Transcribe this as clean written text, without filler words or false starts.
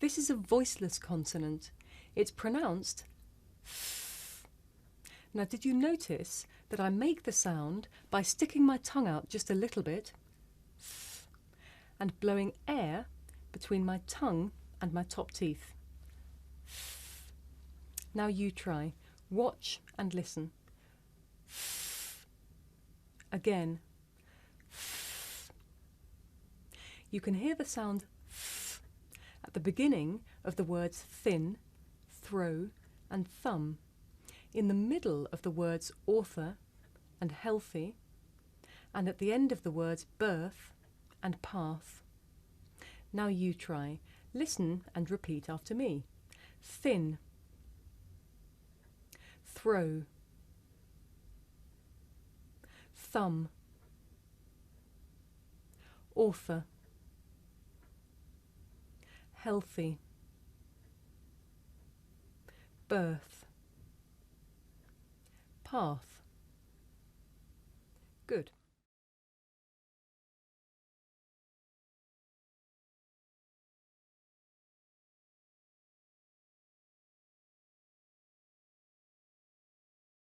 This is a voiceless consonant. It's pronounced th. Now, did you notice that I make the sound by sticking my tongue out just a little bit th, and blowing air between my tongue and my top teeth? Th. Now you try. Watch and listen. Th. Again. Th. You can hear the sound th at the beginning of the words thin, throw and thumb, in the middle of the words author and healthy, and at the end of the words birth and path. Now you try. Listen and repeat after me. Thin, throw, thumb, author, healthy, birth, path. Good.